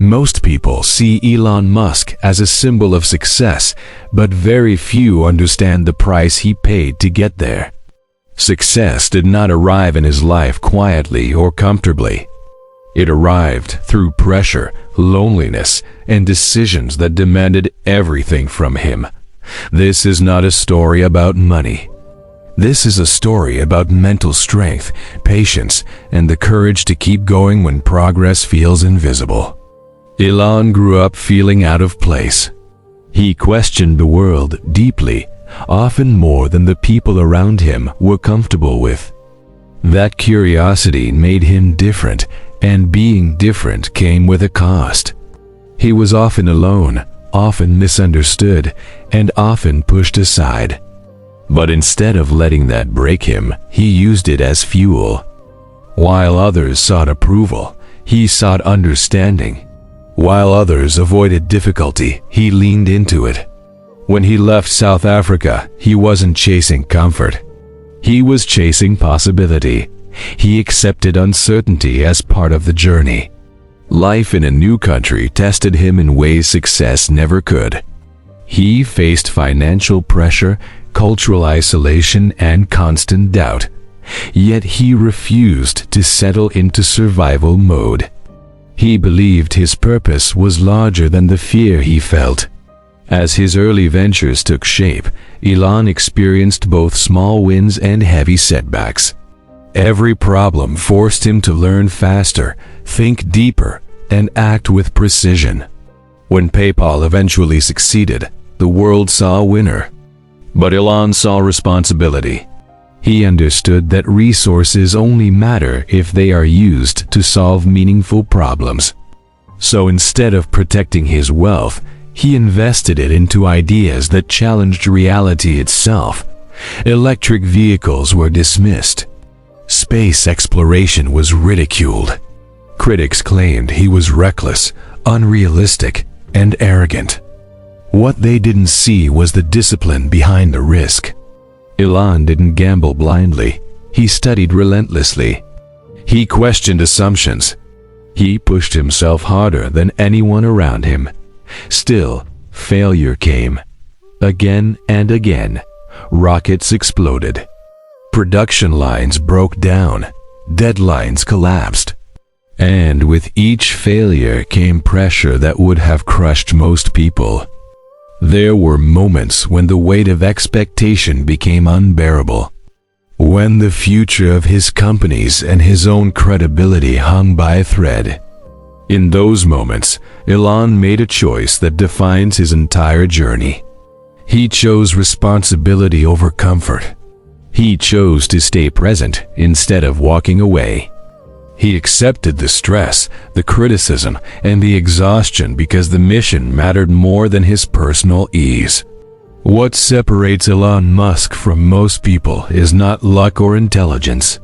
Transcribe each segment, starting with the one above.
Most people see Elon Musk as a symbol of success, but very few understand the price he paid to get there. Success did not arrive in his life quietly or comfortably. It arrived through pressure, loneliness, and decisions that demanded everything from him. This is not a story about money. This is a story about mental strength, patience, and the courage to keep going when progress feels invisible. Elon grew up feeling out of place. He questioned the world deeply, often more than the people around him were comfortable with. That curiosity made him different, and being different came with a cost. He was often alone, often misunderstood, and often pushed aside. But instead of letting that break him, he used it as fuel. While others sought approval, he sought understanding. While others avoided difficulty, he leaned into it. When he left South Africa, he wasn't chasing comfort. He was chasing possibility. He accepted uncertainty as part of the journey. Life in a new country tested him in ways success never could. He faced financial pressure, cultural isolation, and constant doubt. Yet he refused to settle into survival mode. He believed his purpose was larger than the fear he felt. As his early ventures took shape, Elon experienced both small wins and heavy setbacks. Every problem forced him to learn faster, think deeper, and act with precision. When PayPal eventually succeeded, the world saw a winner. But Elon saw responsibility. He understood that resources only matter if they are used to solve meaningful problems. So instead of protecting his wealth, he invested it into ideas that challenged reality itself. Electric vehicles were dismissed. Space exploration was ridiculed. Critics claimed he was reckless, unrealistic, and arrogant. What they didn't see was the discipline behind the risk. Elon didn't gamble blindly. He studied relentlessly. He questioned assumptions. He pushed himself harder than anyone around him. Still, failure came. Again and again, rockets exploded. Production lines broke down. Deadlines collapsed. And with each failure came pressure that would have crushed most people. There were moments when the weight of expectation became unbearable. When the future of his companies and his own credibility hung by a thread. In those moments, Elon made a choice that defines his entire journey. He chose responsibility over comfort. He chose to stay present instead of walking away. He accepted the stress, the criticism, and the exhaustion because the mission mattered more than his personal ease. What separates Elon Musk from most people is not luck or intelligence.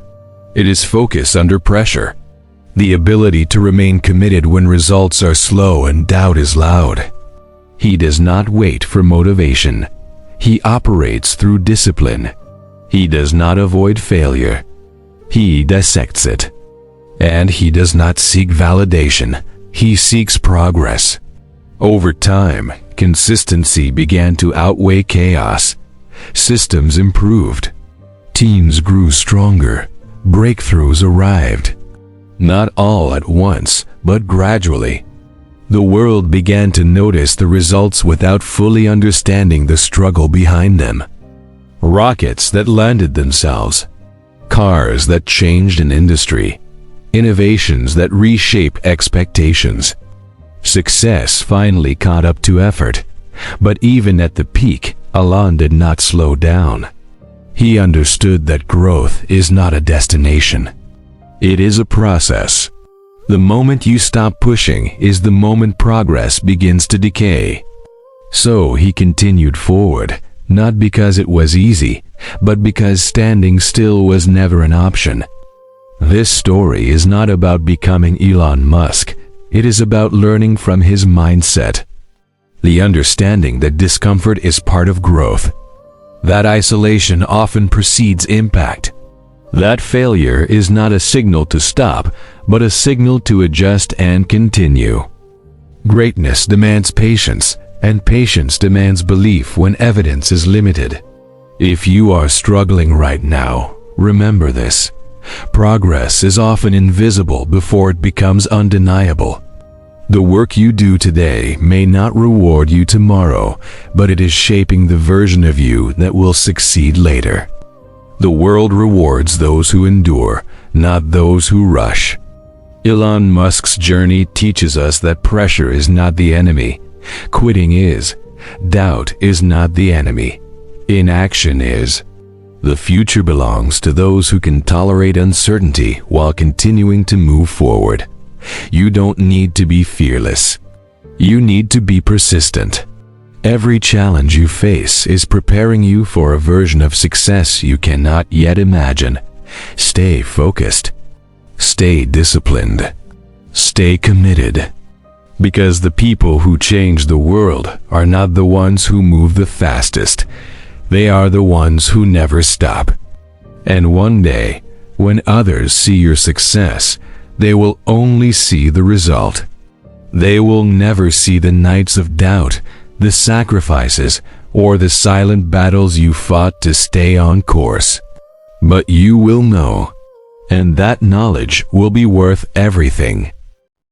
It is focus under pressure. The ability to remain committed when results are slow and doubt is loud. He does not wait for motivation. He operates through discipline. He does not avoid failure. He dissects it. And he does not seek validation. He seeks progress. Over time, consistency began to outweigh chaos. Systems improved. Teams grew stronger. Breakthroughs arrived. Not all at once, but gradually. The world began to notice the results without fully understanding the struggle behind them. Rockets that landed themselves. Cars that changed an industry. Innovations that reshape expectations. Success finally caught up to effort. But even at the peak, Elon did not slow down. He understood that growth is not a destination. It is a process. The moment you stop pushing is the moment progress begins to decay. So he continued forward, not because it was easy, but because standing still was never an option. This story is not about becoming Elon Musk. It is about learning from his mindset. The understanding that discomfort is part of growth. That isolation often precedes impact. That failure is not a signal to stop, but a signal to adjust and continue. Greatness demands patience, and patience demands belief when evidence is limited. If you are struggling right now, remember this. Progress is often invisible before it becomes undeniable. The work you do today may not reward you tomorrow, but it is shaping the version of you that will succeed later. The world rewards those who endure, not those who rush. Elon Musk's journey teaches us that pressure is not the enemy. Quitting is. Doubt is not the enemy. Inaction is. The future belongs to those who can tolerate uncertainty while continuing to move forward. You don't need to be fearless. You need to be persistent. Every challenge you face is preparing you for a version of success you cannot yet imagine. Stay focused. Stay disciplined. Stay committed. Because the people who change the world are not the ones who move the fastest. They are the ones who never stop. And one day, when others see your success, they will only see the result. They will never see the nights of doubt, the sacrifices, or the silent battles you fought to stay on course. But you will know, and that knowledge will be worth everything.